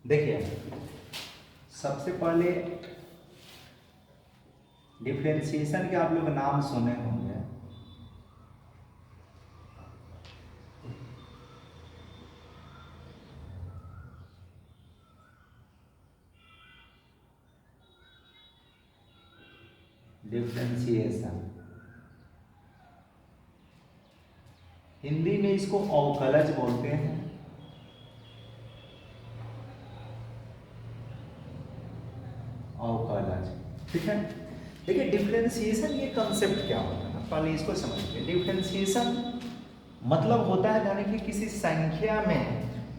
देखिए, सबसे पहले डिफरेंशिएशन के आप लोग नाम सुने होंगे। डिफरेंशिएशन हिंदी में इसको अवकलज बोलते हैं। अवकलज, ठीक है। देखिए, डिफरेंशिएशन ये कंसेप्ट क्या होता है, पहले इसको समझिए। डिफरेंशिएशन मतलब होता है यानी कि किसी संख्या में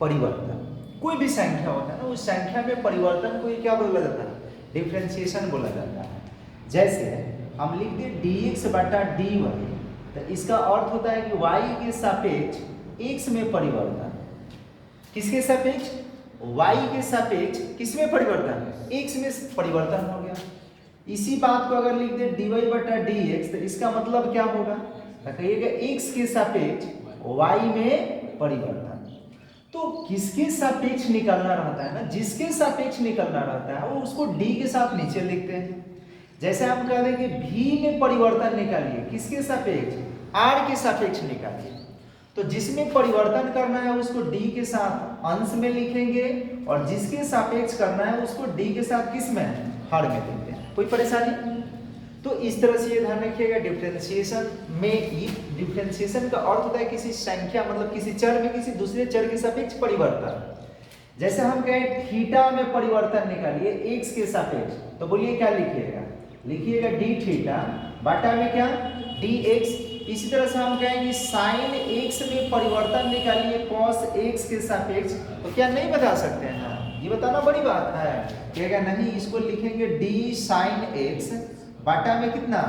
परिवर्तन, कोई भी संख्या होता है ना, उस संख्या में परिवर्तन को क्या बोला जाता है, डिफरेंशिएशन बोला जाता है। जैसे हम लिख दें dx बटा dy, तो इसका अर्थ होता है कि y के सापेक्ष x में परिवर्तन। किसके सापेक्ष? y के सापेक्ष किसमें परिवर्तन? x में परिवर्तन हो गया। इसी बात को अगर लिख दें dy बटा dx, तो इसका मतलब क्या होगा, कहिएगा x के सापेक्ष y में परिवर्तन। तो किसके सापेक्ष निकलना रहता है ना, जिसके सापेक्ष निकलना रहता है वो उसको d के साथ नीचे लिखते हैं। जैसे हम कह दें कि v में परिवर्तन निकालिए, किसके सापेक्ष? r के सापेक्ष निकालिए। तो जिसमें परिवर्तन करना है उसको d के साथ अंश में लिखेंगे, और जिसके सापेक्ष करना है उसको d के साथ किस में, हर में लिखते हैं। कोई परेशानी? तो इस तरह से ये ध्यान रखिएगा, डिफरेंशिएशन में डिफरेंशिएशन का अर्थ होता है किसी संख्या मतलब किसी चर में किसी दूसरे चर के सापेक्ष परिवर्तन। जैसे हम कहें थीटा में परिवर्तन निकालिए x के सापेक्ष, तो बोलिए क्या लिखिएगा, लिखिएगा d थीटा बटा में क्या, dx। इसी तरह से हम कहेंगे साइन x में परिवर्तन निकालिए cos x के सापेक्ष, तो क्या नहीं बता सकते हैं ना, ये बताना बड़ी बात है। कहेगा नहीं, इसको लिखेंगे d साइन x बटा में कितना,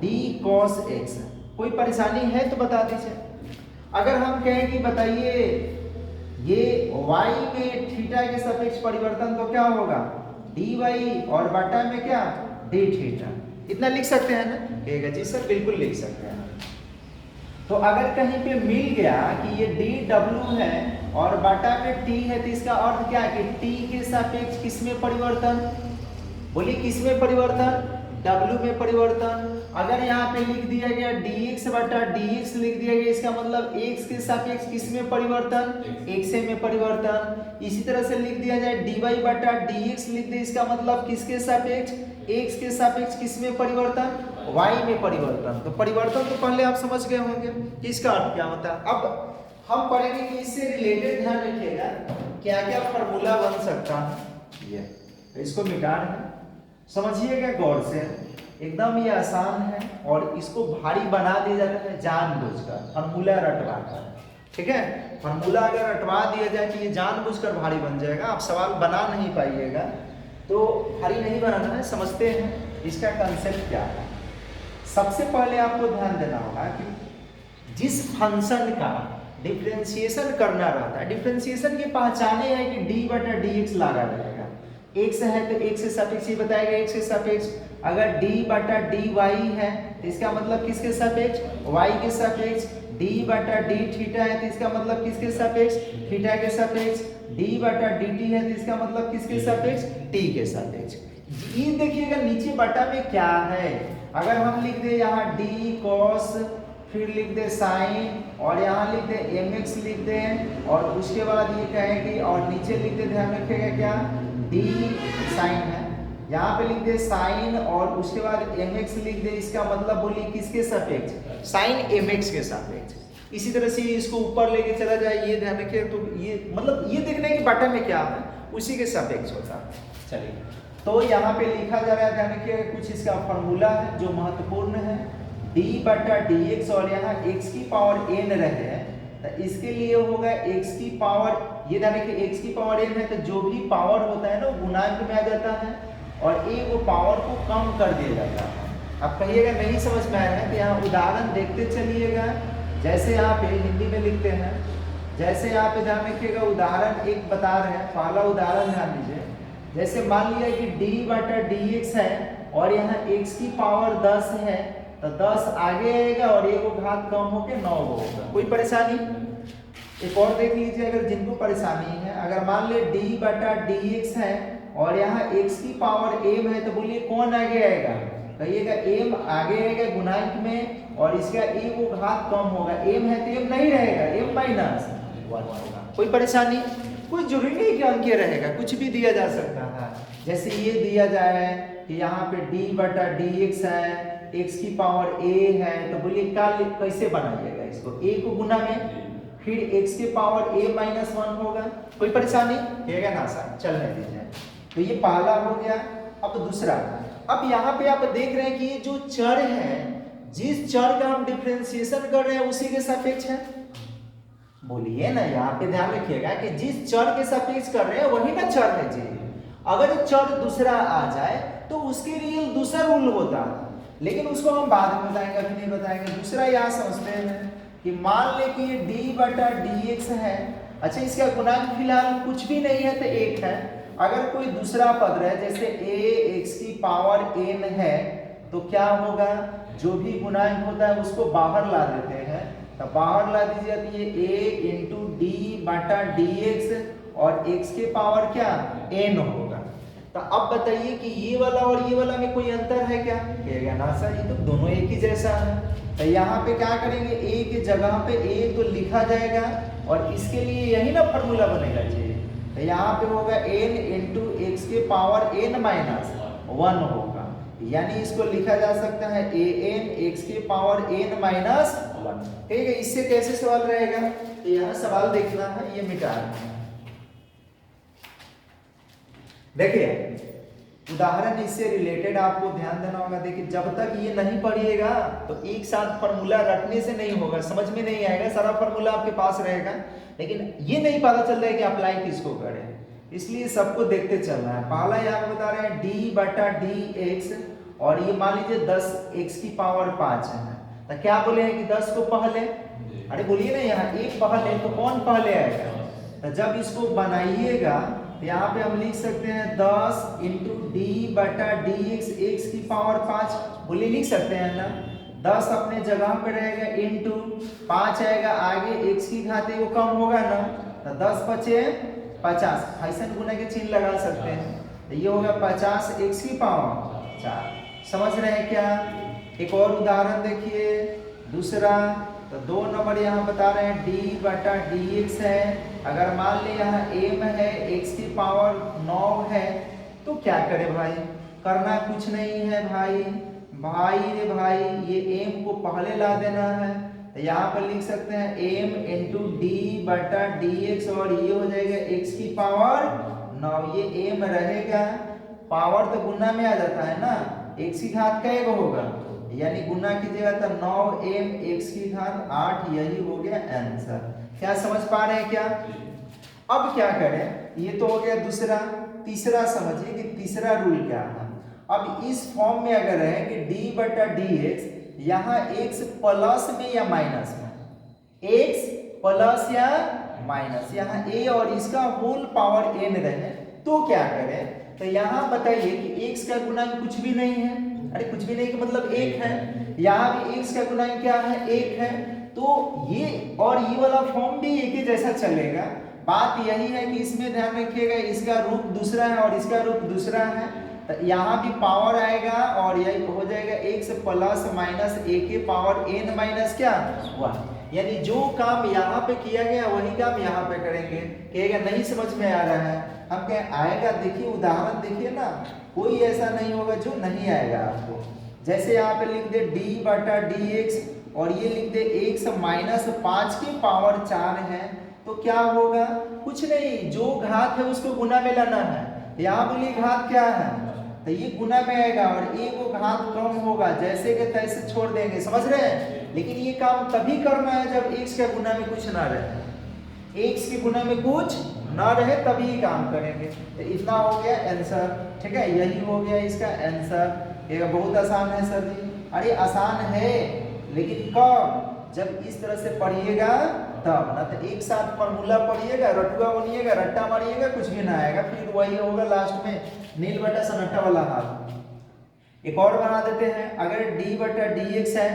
d cos x। कोई परेशानी है तो बता दीजिए। अगर हम कहें कि बताइए ये y में थीटा के सापेक्ष परिवर्तन, तो क्या होगा, dy और बटा में क्या, d थीटा। इतना लिख सकते हैं ना? कहेगा जी सर बिल्कुल लिख सकते हैं। तो अगर कहीं पे मिल गया कि ये dw है और बटा में t है, तो इसका अर्थ क्या है कि t के सापेक्ष किसमें परिवर्तन, बोलिए किसमें परिवर्तन, w में परिवर्तन। अगर यहाँ पे लिख दिया गया dx बटा dx लिख दिया गया, इसका मतलब x के सापेक्ष किसमें परिवर्तन, x में परिवर्तन। इसी तरह से लिख दिया जाए dy बटा dx लिख दे, इसका मतलब किसके सापेक्ष, x के सापेक्ष किसमें परिवर्तन, y में परिवर्तन। तो परिवर्तन तो पहले आप समझ गए होंगे कि इसका अर्थ क्या होता है। अब हम पढ़ेंगे कि इससे रिलेटेड ध्यान रखिएगा क्या क्या फॉर्मूला बन सकता है। ये इसको मिटा रहे, समझिएगा गौर से, एकदम ये आसान है और इसको भारी बना दिया जाता है जानबूझकर, फॉर्मूला रटवा कर। ठीक है, फॉर्मूला अगर रटवा दिया जाए कि ये जानबूझकर भारी बन जाएगा, आप सवाल बना नहीं पाइएगा। तो भारी नहीं बनाना है, समझते हैं इसका कंसेप्ट क्या है। सबसे पहले आपको ध्यान देना होगा कि जिस फंक्शन का डिफरेंशिएशन करना रहता है, डिफरेंशिएशन की पहचाने है कि d बटा dx लगा रहेगा। x है तो x के सापेक्ष ही बताएगा, x के सापेक्ष। अगर d बटा dy है तो इसका मतलब किसके सापेक्ष, y के सापेक्ष। d बटा d थीटा है तो इसका मतलब किसके सापेक्ष, थीटा के सापेक्ष। d बटा dt है तो इसका मतलब किसके सापेक्ष, t के सापेक्ष। ये देखिएगा नीचे बटा में क्या है। अगर हम लिख दे यहाँ d cos, फिर लिख दे साइन, और यहाँ लिख दे mx लिख दे, और उसके बाद ये कहें कि और नीचे लिख दे, ध्यान रखिएगा क्या, d साइन है, यहाँ पे लिख दे साइन और उसके बाद mx लिख दे, इसका मतलब बोलिए किसके सापेक्ष, साइन mx के सापेक्ष। इसी तरह से इसको ऊपर लेके चला जाए, ये ध्यान रखिए। तो ये मतलब ये देखना है कि बटा में क्या है, उसी के सापेक्ष होता है। चलिए, तो यहाँ पे लिखा जा रहा है, ध्यान रखिए कुछ इसका फॉर्मूला है जो महत्वपूर्ण है। d बटा dx और यहाँ x की पावर n रहे, तो इसके लिए होगा x की पावर, ये ध्यान रखिए x की पावर n है तो जो भी पावर होता है ना गुणांक में आ जाता है, और a को पावर को कम कर दिया जाता है। अब कहिएगा नहीं समझ में आया है, तो यहाँ उदाहरण देखते चलिएगा। जैसे यहाँ पे हिंदी में लिखते हैं, जैसे यहाँ पे ध्यान रखिएगा उदाहरण एक बता रहे हैं। पहला उदाहरण ध्यान दीजिए, जैसे मान लिया कि d बटा dx है और यहाँ x की पावर 10 है, तो 10 आगे आएगा और एक घात कम होके 9 होगा। कोई परेशानी? एक और देख लीजिए, अगर जिनको परेशानी है, अगर मान ले डी बटा डी एक्स है और यहाँ x की पावर m है, तो बोलिए कौन आगे आएगा? कहिएगा m आगे आएगा गुणांक में, और इसका a को घात कम होगा, m है तो m नहीं रहेगा, m माइनस 1 होगा। कोई परेशानी? कोई जरूरी नहीं कि अंकीय रहेगा, कुछ भी दिया जा सकता है। जैसे ये दिया जाए कि यहाँ पे d बटा डी एक्स है, x की पावर a है, तो बोलिए कैसे बनाइएगा इसको? a को गुना में, फिर x की पावर a माइनस 1 होगा। कोई परेशानी? रहेगा ना आसान, चलने दीजिए। तो ये पहला हो गया। अब दूसरा, अब यहाँ पे आप देख रहे हैं कि ये जो चर है, जिस चर का हम डिफरेंशिएशन कर रहे हैं उसी के सापेक्ष है। बोलिए ना, यहाँ पे ध्यान रखिएगा कि जिस चर के सापेक्ष कर रहे हैं वही ना चर है जी। अगर चर दूसरा आ जाए तो उसके लिए दूसरा रूल होता है, लेकिन उसको हम बाद में बताएंगे, अभी नहीं बताएंगे। दूसरा यहाँ समझते हैं कि मान ले कि ये d बटा डी एक्स है, अच्छा इसका गुणांक फिलहाल कुछ भी नहीं है तो 1 है। अगर कोई दूसरा पद रहे, जैसे a x की पावर n है, तो क्या होगा? जो भी गुणांक होता है उसको बाहर ला देते हैं, तो बाहर ला दीजिए तो ये a इंटू डी बटा डी एक्स और x के पावर क्या n होगा। तो अब बताइए कि ये वाला और ये वाला में कोई अंतर है क्या? कहेगा ना सर, ये तो दोनों एक ही जैसा है। तो यहाँ पे क्या करेंगे, a की जगह पे a तो लिखा जाएगा और इसके लिए यही ना फॉर्मूला बनेगा जी। तो यहाँ पे होगा n इंटू एक्स के पावर n माइनस 1 होगा, यानी इसको लिखा जा सकता है an x के पावर n माइनस 1। ठीक है, इससे कैसे सवाल रहेगा? तो यहाँ सवाल देखना है, ये मिटा है। देखिए उदाहरण इससे रिलेटेड आपको ध्यान देना होगा। देखिए जब तक ये नहीं पढ़िएगा तो एक साथ फॉर्मूला रटने से नहीं होगा, समझ में नहीं आएगा। सारा फॉर्मूला आपके पास रहेगा, लेकिन ये नहीं पता चल रहा है कि अप्लाई किसको करें, इसलिए सबको देखते चलना है। पहला यहाँ पे बता रहे हैं d बटा डी एक्स, और ये मान लीजिए 10 x की पावर 5 है, तो क्या बोले हैं कि 10 को पहले, अरे बोलिए ना यहाँ 1 पहले, तो कौन पहले आएगा? तो जब इसको बनाइएगा तो यहाँ पे हम लिख सकते हैं 10 इंटू डी बटा डी एक्स, एक्स की पावर 5, बोलिए लिख सकते हैं ना। 10 अपने जगह पे रहेगा, इंटू 5 आएगा आगे, x की घात वो कम होगा ना, तो 10 पचे 50, हाइसन गुना के चिन्ह लगा सकते हैं, तो ये होगा 50 x की पावर 4। समझ रहे हैं क्या? एक और उदाहरण देखिए, दूसरा, तो 2 नंबर यहाँ बता रहे हैं d बटा डी एक्स है। अगर मान ले यहाँ m है, x की पावर 9 है, तो क्या करें भाई? करना कुछ नहीं है भाई, भाई ये m को पहले ला देना है, तो यहाँ पर लिख सकते हैं m इंटू डी बटा डी एक्स, और ये हो जाएगा x की पावर 9, ये m रहेगा, पावर तो गुना में आ जाता है ना, x की घात का होगा, यानी गुना कीजिएगा तो 9m x की घात 8, यही हो गया आंसर। क्या समझ पा रहे हैं क्या? अब क्या करें, ये तो हो गया दूसरा। तीसरा समझिए कि तीसरा रूल क्या है। अब इस फॉर्म में अगर है कि d बटा डी एक्स, यहाँ x प्लस में या माइनस में, x प्लस या माइनस, यहाँ a और इसका होल पावर n रहे, तो क्या करें? तो यहाँ बताइए कि x का गुणांक कुछ भी नहीं है, अरे कुछ भी नहीं का मतलब 1 है, यहाँ भी x का गुणांक क्या है? 1 है, तो ये और ये वाला फॉर्म भी एक ही जैसा चलेगा। बात यही है कि इसमें ध्यान रखिएगा, इसका रूप दूसरा है और इसका रूप दूसरा है, तो यहाँ भी पावर आएगा और यही हो जाएगा x प्लस माइनस a के पावर n माइनस क्या 1, यानी जो काम यहाँ पे किया गया वही काम यहाँ पे करेंगे। कहेगा नहीं समझ में आ रहा है, हम कहें आएगा। देखिए उदाहरण देखिए ना, कोई ऐसा नहीं होगा जो नहीं आएगा आपको। जैसे यहाँ पे लिख दे d बटा डी एक्स और ये लिख दे x माइनस 5 की पावर 4 है, तो क्या होगा? कुछ नहीं, जो घात है उसको गुना में लाना है। यहाँ बोलिए घात क्या है, तो ये गुना में आएगा और a को घात कम होगा, जैसे के तैसे छोड़ देंगे। समझ रहे हैं? लेकिन ये काम तभी करना है जब x के गुना में कुछ ना रहे, x के गुना में कुछ ना रहे तभी काम करेंगे। तो इतना हो गया आंसर, ठीक है, यही हो गया इसका आंसर। ये बहुत आसान है सर जी, अरे आसान है, लेकिन कब? जब इस तरह से पढ़िएगा तब ना, तो एक साथ फॉर्मूला पढ़िएगा, रटुआ बनिएगा, रट्टा मारिएगा, कुछ भी ना आएगा, फिर वही होगा लास्ट में नील बटा सन्नाटा वाला हाल। एक और बना देते हैं, अगर d बटा डी एक्स है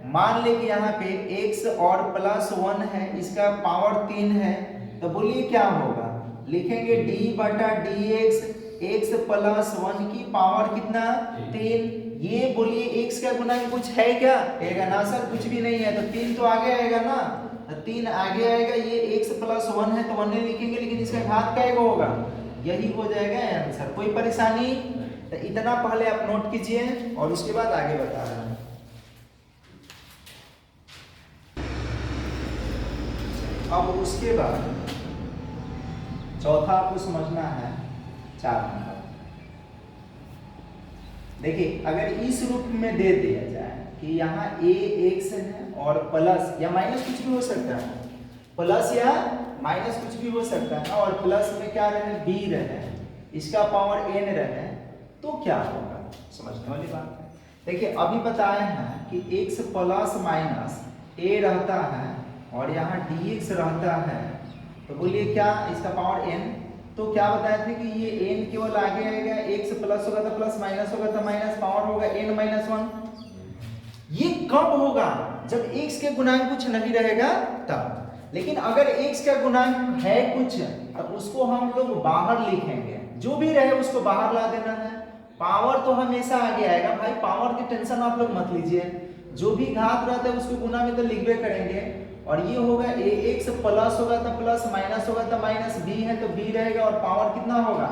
मान ले कि यहाँ पे x और प्लस 1 है, इसका पावर 3 है, तो बोलिए क्या होगा, लिखेंगे d बटा dx, x प्लस 1 की पावर कितना 3। ये बोलिए x का गुणा कुछ है क्या, आएगा ना सर, कुछ भी नहीं है, तो 3 तो आगे आएगा ना, तो 3 आगे आएगा, ये x प्लस 1 है तो 1 नहीं लिखेंगे, लेकिन इसका घात क्या होगा, यही हो जाएगा आंसर। कोई परेशानी, तो इतना पहले आप नोट कीजिए और उसके बाद आगे बता रहे हैं। अब उसके बाद चौथा आपको समझना है 4 नंबर। देखिए अगर इस रूप में दे दिया जाए कि यहाँ a x है और प्लस या माइनस कुछ भी हो सकता है, प्लस या माइनस कुछ भी हो सकता है, और प्लस में क्या रहे b रहे, इसका पावर n रहे, तो क्या होगा, समझने वाली बात है। देखिए अभी बताए हैं कि x प्लस माइनस a रहता है और यहाँ dx रहता है, तो बोलिए क्या इसका पावर n, तो क्या बताए थे कि ये n केवल आगे आएगा, x प्लस होगा तो प्लस, माइनस होगा तो माइनस, पावर होगा n माइनस 1। ये कब होगा, जब x के गुणांक कुछ नहीं रहेगा तब। लेकिन अगर x का गुणांक है कुछ तो उसको हम लोग बाहर लिखेंगे, जो भी रहे उसको बाहर ला देना है। पावर तो हमेशा आगे आएगा भाई, पावर की टेंशन आप लोग मत लीजिए, जो भी घात रहता है उसको गुना में तो लिखबे करेंगे। और ये होगा x प्लस होगा तो प्लस, माइनस होगा तो माइनस, b है तो b रहेगा, और पावर कितना होगा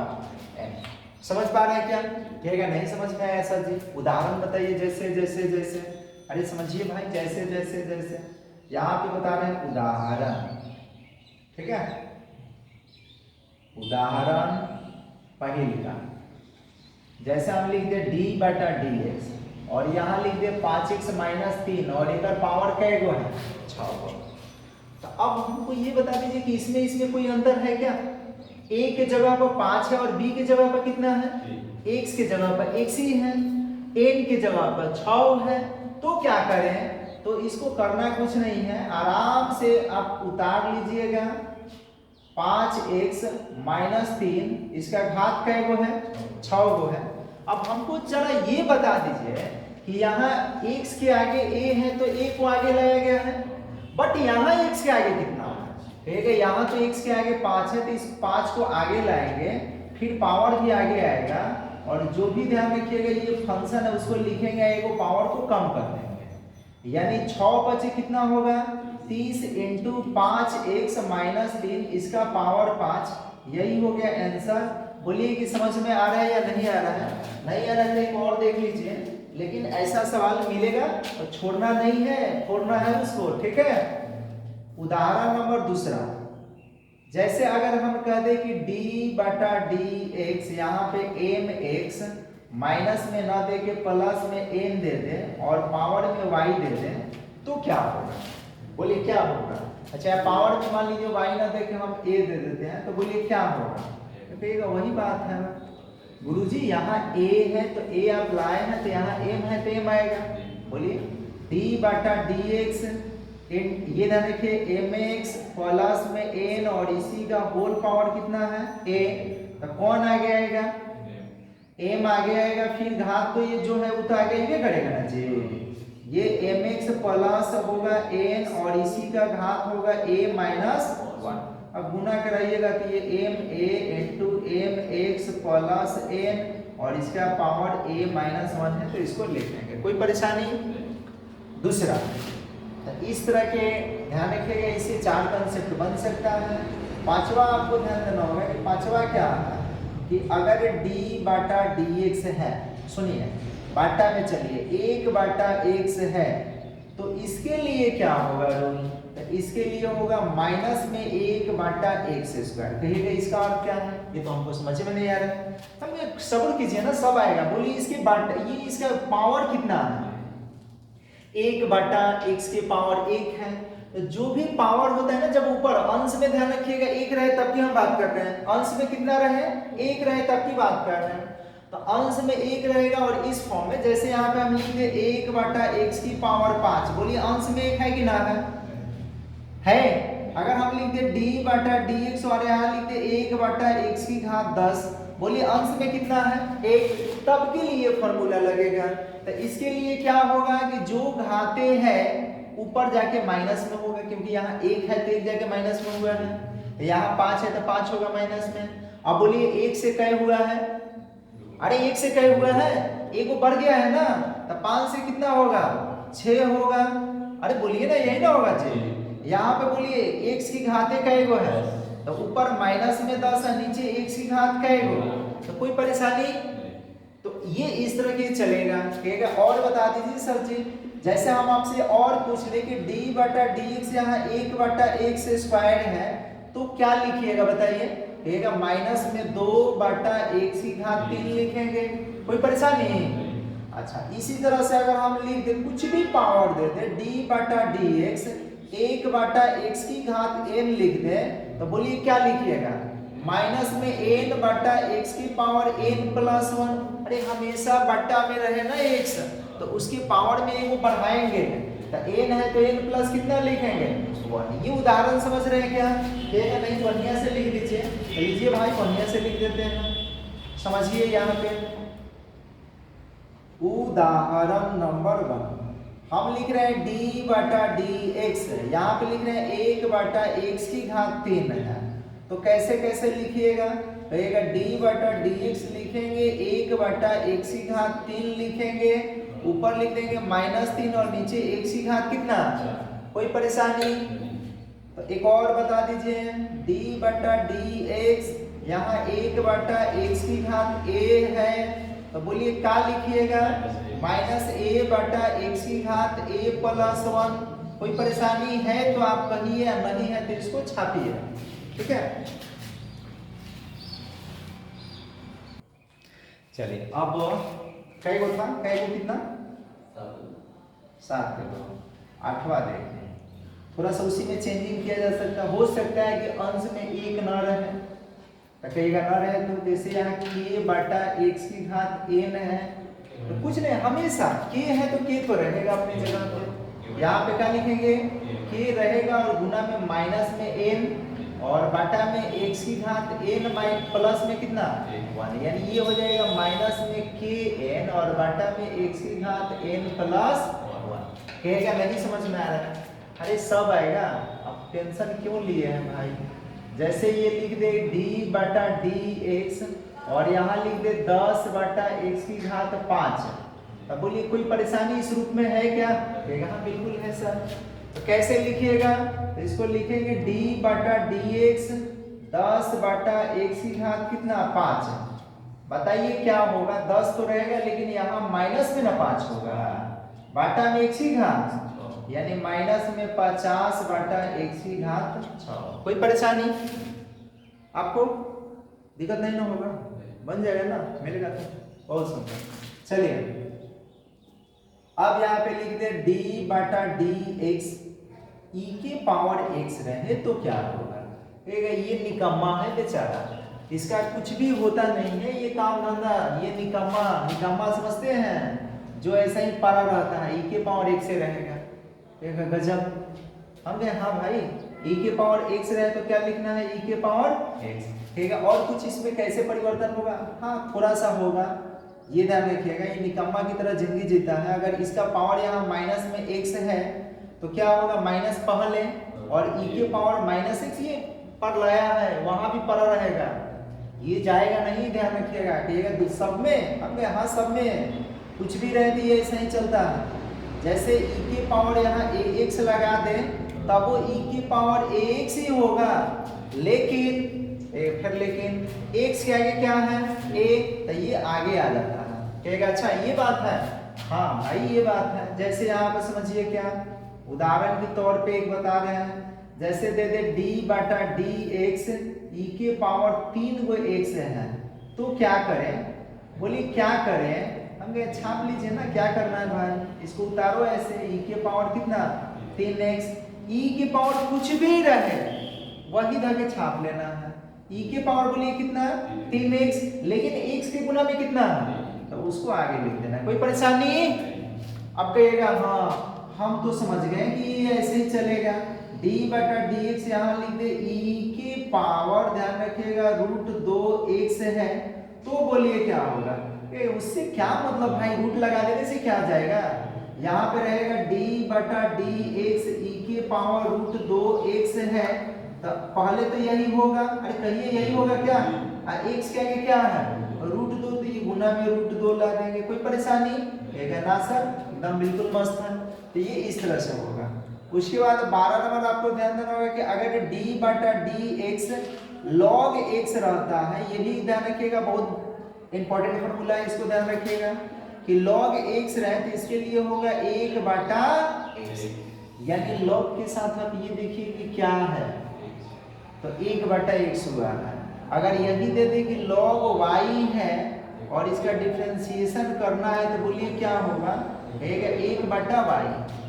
n। समझ पा रहे हैं क्या, कहेगा नहीं समझ में आया सर जी, उदाहरण बताइए, जैसे जैसे जैसे, अरे समझिए भाई, जैसे जैसे जैसे, यहाँ पे बता रहे हैं उदाहरण, ठीक है, उदाहरण पहले का, जैसे हम लिख दे d बटा dx और यहाँ लिख दे 5x माइनस 3 और एक पावर कै गो है 6 गो। तो अब हमको ये बता दीजिए कि इसमें कोई अंतर है क्या, a के जगह पर 5 है और b के जगह पर कितना है, x के जगह पर x ही है, n के जगह पर 6 है, तो क्या करें, तो इसको करना कुछ नहीं है, आराम से आप उतार लीजिएगा, 5x माइनस 3, इसका घात कै गो है 6 गो है। अब हमको जरा ये बता दीजिए कि यहाँ x के आगे a है तो a को आगे लाया गया है, बट यहाँ x के आगे कितना है, ठीक है, यहाँ तो x के आगे 5 है तो इस 5 को आगे लाएंगे, फिर पावर भी आगे आएगा, और जो भी ध्यान रखिएगा ये फंक्शन है उसको लिखेंगे, एगो पावर को कम कर देंगे, यानी 6 बचे कितना होगा 30 इंटू 5x माइनस 3, इसका पावर 5, यही हो गया आंसर। बोलिए कि समझ में आ रहा है या नहीं आ रहा है, नहीं आ रहा है एक और देख लीजिए, लेकिन ऐसा सवाल मिलेगा तो छोड़ना नहीं है, छोड़ना है उसको, ठीक है। उदाहरण नंबर दूसरा, जैसे अगर हम कह दें कि d बटा dx, यहाँ पे mx माइनस में ना दे के प्लस में n दे दे और पावर में y दे दे, तो क्या होगा, बोलिए क्या होगा। अच्छा पावर में मान लीजिए y ना दे के हम a दे देते हैं, तो बोलिए क्या होगा, तो वही बात है गुरुजी, यहाँ a है तो a आप लाए हैं, तो यहाँ m है तो m आएगा। बोलिए d बटा dx, ये ध्यान रखिए mx प्लस में n और इसी का होल पावर कितना है a, तो कौन आगे आएगा, m आगे आएगा, फिर घात तो ये जो है वो तो आगे ही करेगा ना जी, ये mx प्लस होगा n और इसी का घात होगा a माइनस 1। अब गुना कराइएगा तो ये ma into mx plus n और इसका पावर a माइनस 1 है, तो इसको लिख लेंगे, कोई परेशानी। दूसरा, तो इस तरह के ध्यान रखिएगा, इससे 4 कंसेप्ट बन सकता है। पांचवा आपको ध्यान देना होगा कि पांचवा क्या है कि अगर d बटा dx है, सुनिए बाटा में चलिए 1 बटा x है, तो इसके लिए क्या होगा रूल, तो इसके लिए होगा माइनस में 1 बटा x स्क्वायर। कहिएगा इसका अर्थ क्या है, ये तो हमको समझ में नहीं आ रहा है, हम सब्र कीजिए ना, सब आएगा। बोलिए इसके बाटा, ये इसका पावर कितना है, 1 बटा x के पावर 1 है, तो जो भी पावर होता है ना, जब ऊपर अंश में ध्यान रखिएगा 1 रहे तब की हम बात कर रहे हैं, अंश में कितना रहे 1 रहे तब की बात कर रहे हैं, तो अंश में 1 रहेगा, और इस फॉर्म में जैसे यहाँ पे हम लिखते 1 बटा x की पावर 5, बोलिए अंश में 1 है कि ना है। अगर हम लिखते d बटा dx और यहाँ लिखते 1 बटा x की घात 10, बोलिए अंश में कितना है 1, तब के लिए फॉर्मूला लगेगा। तो इसके लिए क्या होगा कि जो घाते हैं ऊपर जाके माइनस में होगा, क्योंकि यहाँ 1 है तो 1 जाके माइनस में हुआ है, यहाँ 5 है तो 5 होगा माइनस में। अब बोलिए 1 से कै हुआ है, अरे 1 से कै हुआ है, 1 बढ़ गया है ना, तो 5 से कितना होगा 6 होगा। अरे बोलिए ना, यही ना होगा 6। यहाँ पे बोलिए x की घाते कै गो है, तो ऊपर माइनस में 10 है, नीचे x की घात कै गो, तो कोई परेशानी। तो ये इस तरह के चलेगा, ठीक है। और बता दीजिए सर जी, जैसे हम आपसे और पूछ ले कि d बटा dx यहाँ 1/x स्क्वायर है, तो क्या लिखिएगा बताइए, कहेगा माइनस में 2/x की घात 3 लिखेंगे, कोई परेशानी। अच्छा, इसी तरह से अगर हम लिख दे कुछ भी पावर दे दे d बटा dx 1/x की घात n लिख दे, तो बोलिए क्या लिखिएगा, माइनस में n/x की पावर n प्लस 1। अरे हमेशा बट्टा में रहे ना x, तो उसकी पावर में एक वो बढ़ाएंगे, तो n है तो n प्लस कितना लिखेंगे 1। ये उदाहरण समझ रहे हैं क्या, ठीक है। नहीं बढ़िया से लिख लीजिए, लीजिए भाई बढ़िया से लिख देते हैं, समझिए। यहाँ पे उदाहरण नंबर 1 हम लिख रहे हैं d बटा dx, यहाँ पे लिख रहे हैं 1/x की घात 3 है, तो कैसे कैसे लिखिएगा, कहेगा d बटा dx लिखेंगे 1/x की घात 3 लिखेंगे, ऊपर लिख देंगे -3 और नीचे x की घात कितना, कोई परेशानी। तो एक और बता दीजिए, d बटा dx यहाँ 1/x की घात a है, तो बोलिए क्या लिखिएगा, -a/x की घात a प्लस 1। कोई परेशानी है तो आप कहिए, या नहीं है तो इसको छापिए, ठीक है। चलिए अब कई गो था, कई गो कितना 7 के 8वां देखते हैं। थोड़ा सा उसी में चेंजिंग किया जा सकता है, हो सकता है कि अंश में 1 न रहे, तो कहेगा न रहे, तो जैसे यहाँ k बटा x की घात n है, तो कुछ नहीं, हमेशा k है तो k तो रहेगा अपनी जगह पे। यहाँ पे क्या लिखेंगे, k रहेगा और गुना में माइनस में n और बटा में x की घात n प्लस में कितना 1, यानी ये हो जाएगा माइनस में kn और बटा में x की घात n प्लस 1। कहेगा नहीं समझ में आ रहा है, अरे सब आएगा, अब टेंशन क्यों लिए हैं भाई। जैसे ये लिख दे d बटा dx और यहाँ लिख दे 10/x की घात 5, अब बोलिए कोई परेशानी इस रूप में है क्या, कहेगा हाँ बिल्कुल है सर। तो कैसे लिखिएगा, तो इसको लिखेंगे d बटा dx 10/x की घात कितना 5। बताइए क्या होगा, 10 तो रहेगा लेकिन यहाँ माइनस में ना 5 होगा, बटा में x की घात यानी माइनस में 50/x की घात 6। कोई परेशानी आपको, दिक्कत नहीं ना होगा, बन जाएगा ना, मिलेगा तो बहुत सुंदर। चलिए अब यहाँ पे लिख दे d बटा dx e के पावर x रहे तो क्या होगा, ये निकम्मा है बेचारा, इसका कुछ भी होता नहीं है, ये काम धंधा, ये निकम्मा समझते हैं, जो ऐसा ही पड़ा रहता है e के पावर x से रहेगा, गजब। हम कहे हाँ भाई e के पावर x रहे तो क्या लिखना है, e के पावर x, ठीक है। और कुछ इसमें कैसे परिवर्तन होगा, हाँ थोड़ा सा होगा, ये ध्यान रखिएगा, ये निकम्मा की तरह जिंदगी जीता है। अगर इसका पावर यहाँ माइनस में x है तो क्या होगा, माइनस पहले और e के पावर -x ये पर लाया है, वहां भी पर रहेगा, ये जाएगा नहीं, ध्यान रखिएगा। कहिएगा सब में, हम हाँ सब में कुछ भी रह दी ऐसा ही चलता है। जैसे e के पावर यहाँ ax लगा दे तब वो e की पावर ax ही होगा, लेकिन फिर लेकिन x के आगे क्या है a, तो ये आगे आ जाता है। कहेगा अच्छा ये बात है, हाँ भाई ये बात है। जैसे यहाँ पे समझिए, क्या उदाहरण के तौर पे एक बता रहे हैं, जैसे दे दे d बटा dx e के पावर 3 गो x है, तो क्या करें, बोलिए क्या करें, हम कहे छाप लीजिए ना, क्या करना है भाई, इसको उतारो ऐसे, e के पावर कितना 3x, e के पावर कुछ भी रहे वही धके छाप लेना है, e के पावर बोलिए कितना 3x, लेकिन x के गुना में कितना है तो उसको आगे लिख देना, कोई परेशानी। अब कहिएगा हाँ हम तो समझ गए कि ये ऐसे ही चलेगा, d बटा dx यहाँ लिख दे e के पावर, ध्यान रखिएगा √2x है तो बोलिए क्या होगा, उससे क्या मतलब भाई, रूट लगा देने से क्या आ जाएगा, यहाँ पे रहेगा d बटा डी एक्स ई के पावर रूट 2x है, तो पहले तो यही होगा, अरे कहिए यही होगा क्या, x के आगे क्या है रूट 2, तो ये गुना में रूट 2 ला देंगे, कोई परेशानी है ना सर, एकदम बिल्कुल मस्त है। तो ये इस तरह से होगा। उसके बाद 12 नंबर आपको ध्यान देना होगा कि अगर d बटा डी एक्स लॉग x रहता है, ये भी ध्यान रखिएगा, बहुत इंपॉर्टेंट फॉर्मूला है, इसको ध्यान रखिएगा कि log x रहे तो इसके लिए होगा 1 बटा x, यानी log के साथ आप ये देखिए कि क्या है, तो 1 बटा x हुआ है। अगर यही दे दे कि log y है और इसका डिफरेंशिएशन करना है तो बोलिए क्या होगा, 1 बटा y।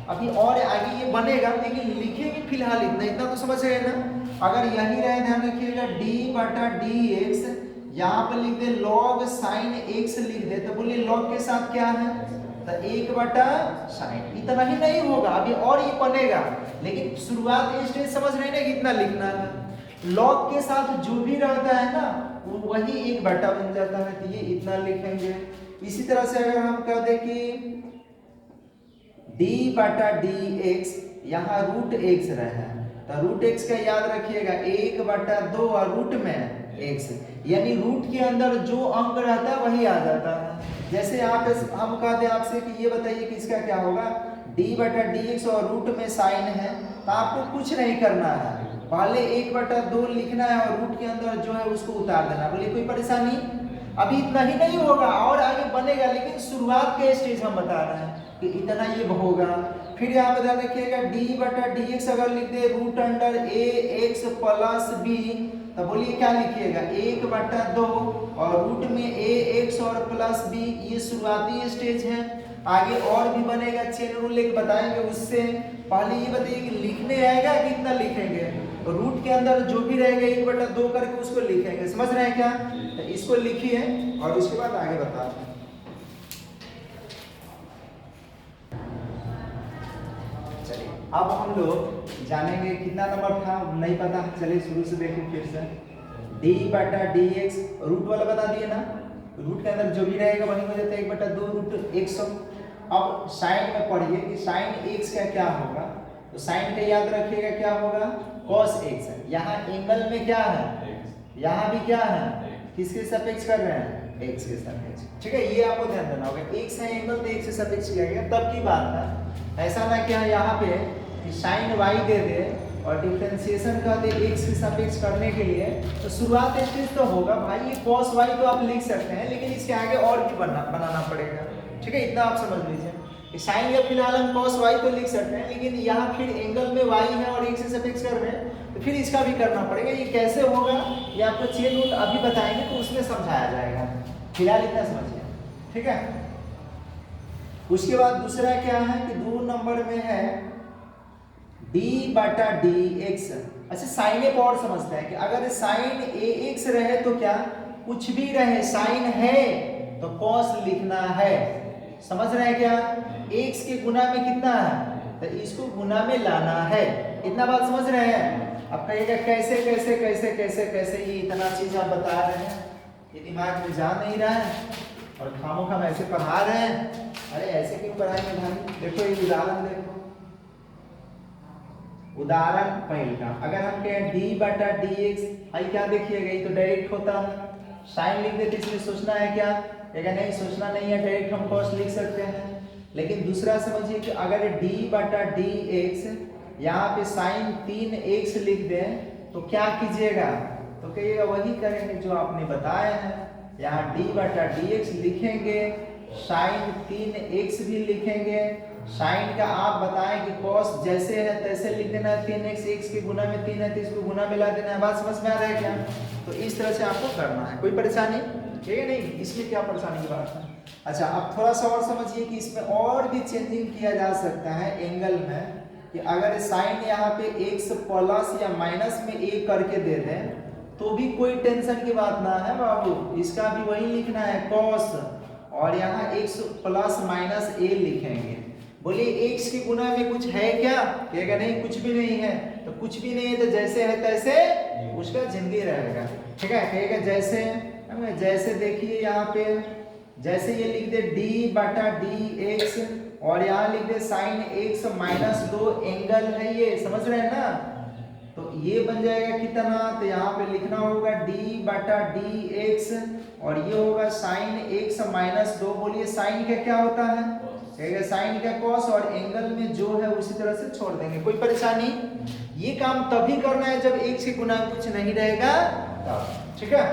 अभी और आगे ये बनेगा, लेकिन लिखेंगे फिलहाल इतना तो समझ रहे हैं ना। अगर यही रहे ध्यान रखिएगा d बटा डी एक्स, यहाँ पे लिख दे log साइन x लिख दे, तो बोलिए log के साथ क्या है, तो 1 बटा साइन। इतना ही नहीं होगा, अभी और ये बनेगा, लेकिन शुरुआत स्टेज समझ रहे हैं कितना लिखना है। log के साथ जो भी रहता है ना वो वही 1 बटा बन जाता है, तो ये इतना लिखेंगे। इसी तरह से अगर हम कह दे कि d बटा डी एक्स, यहाँ रूट x रहे, तो रूट x का याद रखिएगा 1 बटा 2 और रूट में x, यानी रूट के अंदर जो अंक रहता है वही आ जाता है। जैसे यहाँ पे हम कहते हैं आपसे कि ये बताइए कि इसका क्या होगा, d बटा डी एक्स और रूट में साइन है, तो आपको कुछ नहीं करना है, पहले 1 बटा 2 लिखना है और रूट के अंदर जो है उसको उतार देना। बोलिए कोई परेशानी, अभी इतना ही नहीं होगा और आगे बनेगा, लेकिन शुरुआत के स्टेज हम बता रहे हैं कि इतना ये होगा। फिर यहाँ पे ध्यान रखिएगा d बटा डी एक्स अगर लिख दे रूट अंडर ए एक्स प्लस बी, तो बोलिए क्या लिखिएगा 1 बटा 2 और रूट में ए एक्स और प्लस बी, ये शुरुआती स्टेज है। आगे और भी बनेगा, चेन रूल एक बताएंगे, उससे पहले ये बताइए कि लिखने आएगा कितना लिखेंगे, तो रूट के अंदर जो भी रहेगा 1 बटा 2 करके उसको लिखेंगे, समझ रहे हैं क्या, तो इसको लिखिए और उसके बाद आगे बताते हैं। अब हम लोग जानेंगे कितना नंबर था नहीं पता, चलिए शुरू से देखें फिर से। d बटा डी एक्स रूट वाला बता दिए ना, रूट के अंदर जो भी रहेगा वही हो जाता है 1 बटा 2 रूट 100। अब साइन में पढ़िए कि साइन x का क्या होगा, तो साइन का याद रखिएगा क्या होगा cos x है। यहाँ एंगल में क्या है, यहाँ भी क्या है, किसके सापेक्ष कर रहे हैं, x के सापेक्ष, ठीक है, ये आपको ध्यान देना होगा। x है एंगल तो x से सापेक्ष किया गया, तब की बात है, ऐसा ना क्या यहाँ पे कि साइन y दे दे और डिफरेंशिएशन कर दे x के सापेक्ष करने के लिए, तो शुरुआत स्टेज तो होगा भाई, ये cos y तो आप लिख सकते हैं, लेकिन इसके आगे और भी बनाना पड़ेगा, ठीक है, इतना आप समझ लीजिए। साइन या फिलहाल हम cos y तो लिख सकते हैं, लेकिन यहाँ फिर एंगल में y है और x से सापेक्ष कर रहे हैं, तो फिर इसका भी करना पड़ेगा। ये कैसे होगा ये आपको चेन रूल अभी बताएंगे, तो उसमें समझाया जाएगा, फिलहाल इतना समझिए, ठीक है। उसके बाद दूसरा क्या है कि 2 नंबर में है d बटा डी एक्स। अच्छा साइन एक और समझते हैं कि अगर साइन ए एक्स रहे तो क्या, कुछ भी रहे साइन है तो cos लिखना है, समझ रहे हैं क्या, x के गुना में कितना है, तो इसको गुना में लाना है, इतना बात समझ रहे हैं। अब कहिएगा कैसे कैसे कैसे कैसे कैसे, ये इतना चीज आप बता रहे हैं, ये दिमाग में जा नहीं रहा है और खामोखा ऐसे पढ़ा रहे हैं, अरे ऐसे क्यों पढ़ाएंगे भाई। देखो ये उदाहरण देखो, उदाहरण पहले का, अगर हम कहें d बटा डी एक्स, आई क्या देखिएगा ये तो डायरेक्ट होता है, साइन लिख देते इसलिए सोचना है क्या, अगर नहीं सोचना नहीं है, डायरेक्ट हम cos लिख सकते हैं। लेकिन दूसरा समझिए कि अगर d बटा डी एक्स यहाँ पे साइन 3x लिख दें तो क्या कीजिएगा, तो कहिएगा वही करेंगे जो आपने बताया है, यहाँ d बटा डी एक्स लिखेंगे, साइन 3x भी लिखेंगे, साइन का आप बताएं कि cos जैसे है तैसे लिख देना है, 3x x के गुना में 3 है तो इसको गुना में ला देना है, बात समझ में आ रहा है क्या, तो इस तरह से आपको करना है, कोई परेशानी ठीक है नहीं, इसमें क्या परेशानी की बात है। अच्छा अब थोड़ा सा और समझिए कि इसमें और भी चेंजिंग किया जा सकता है एंगल में, कि अगर साइन यहाँ पे x प्लस या माइनस में a करके दे दें तो भी कोई टेंशन की बात ना है बाबू, इसका भी वही लिखना है cos, और यहाँ x प्लस माइनस a लिखेंगे। बोलिए x के गुना में कुछ है क्या, कहेगा नहीं कुछ भी नहीं है, तो कुछ भी नहीं है तो जैसे है तैसे उसका जिंदगी रहेगा। ठीक है, कहेगा जैसे जैसे देखिए यहाँ पे, जैसे ये लिख दे d बटा डी एक्स और यहाँ लिख दे साइन एक्स माइनस 2 एंगल है ये, समझ रहे हैं ना। तो ये बन जाएगा कितना, तो यहाँ पे लिखना होगा d बटा डी एक्स और ये होगा साइन एक्स माइनस 2। बोलिए साइन का क्या होता है, कहेगा साइन का कॉस और एंगल में जो है उसी तरह से छोड़ देंगे, कोई परेशानी। ये काम तभी करना है जब एक से गुना कुछ नहीं रहेगा तब। ठीक है,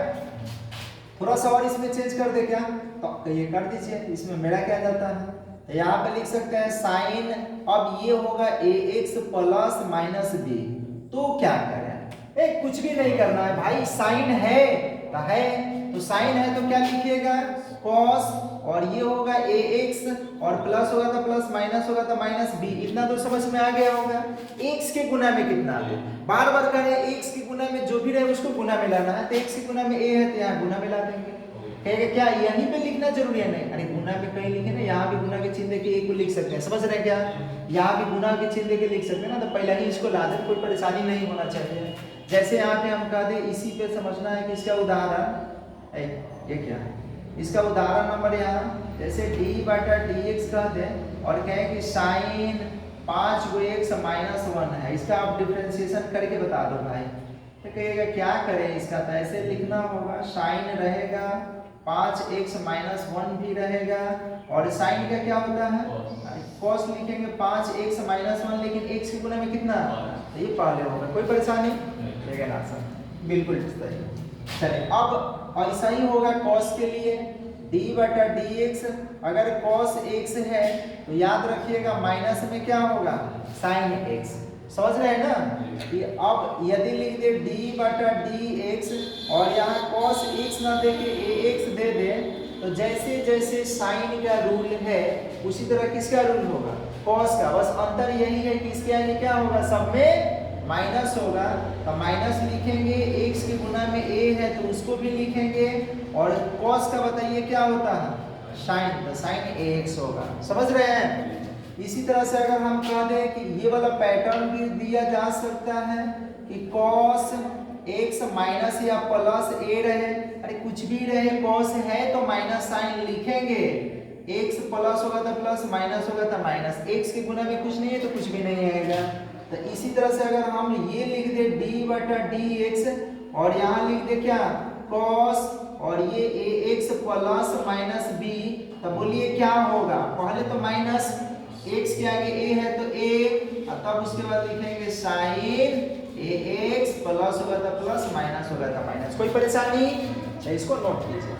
थोड़ा सा और इसमें चेंज कर दे क्या, तो ये कर दीजिए, इसमें मेरा क्या जाता है, तो यहाँ पे लिख सकते हैं साइन, अब ये होगा ए एक्स प्लस माइनस बी। तो क्या करें, कुछ भी नहीं करना है भाई, साइन है तो साइन है तो क्या लिखिएगा कॉस, और ये होगा ए एक्स और प्लस होगा तो प्लस, माइनस होगा तो माइनस बी। इतना तो समझ में आ गया होगा। एक्स के गुना में कितना है, बार बार करें, एक्स के गुना में जो भी रहे उसको गुना में लाना है, तो एक्स के गुना में ए है तो यहाँ गुना में ला देंगे। कहेगा क्या यहीं पे लिखना जरूरी है, नहीं, अरे गुना पे कहीं लिखे ना, यहाँ भी गुना के चिन्ह देके एक को लिख सकते हैं, समझ रहे हैं क्या, यहाँ भी गुना के चिन्ह देके लिख सकते हैं ना, तो पहले ही इसको ला दें, कोई परेशानी नहीं होना चाहिए। जैसे यहाँ पे हम कह दे, इसी पे समझना है कि इसका उदाहरण, ये क्या है, इसका उदाहरण नंबर यहाँ जैसे d बटा डी एक्स कह दें और कहें कि साइन 5 गो एक्स माइनस 1 है, इसका आप डिफ्रेंशिएशन करके बता दो भाई। तो कहिएगा क्या करें इसका, तो ऐसे लिखना होगा, साइन रहेगा 5x माइनस 1 भी रहेगा, और साइन का क्या होता है कॉस लिखेंगे 5x माइनस 1, लेकिन x के गुना में कितना, तो ये पहले होगा, कोई परेशानी रहेगा ना सर, बिल्कुल सही। चलिए अब ऐसा ही होगा कॉस के लिए, d बटा डी एक्स, अगर कॉस x है तो याद रखिएगा माइनस में क्या होगा साइन x, समझ रहे हैं ना। कि अब यदि लिख दे d बटा डी एक्स और यहाँ cos x ना दे के ax दे दे, तो जैसे जैसे साइन का रूल है उसी तरह किसका रूल होगा cos का, बस अंतर यही है कि इसके आगे क्या होगा, सब में माइनस होगा, तो माइनस लिखेंगे, x के गुना में a है तो उसको भी लिखेंगे, और cos का बताइए क्या होता है साइन, तो साइन ax होगा, समझ रहे हैं। इसी तरह से अगर हम कह दें कि ये वाला पैटर्न भी दिया जा सकता है कि cos x माइनस या प्लस a रहे, अरे कुछ भी रहे, cos है तो माइनस साइन लिखेंगे, x प्लस होगा तो प्लस, माइनस होगा तो माइनस, x के गुना में कुछ नहीं है तो कुछ भी नहीं आएगा। तो इसी तरह से अगर हम ये लिख दे d बटा डी एक्स और यहाँ लिख दे क्या cos और ये ax प्लस माइनस b, तो बोलिए क्या होगा, पहले तो माइनस x के आगे a है तो a, और तब उसके बाद लिखेंगे साइन ax, प्लस होगा तो प्लस, माइनस होगा तो माइनस, कोई परेशानी, इसको नोट कीजिए।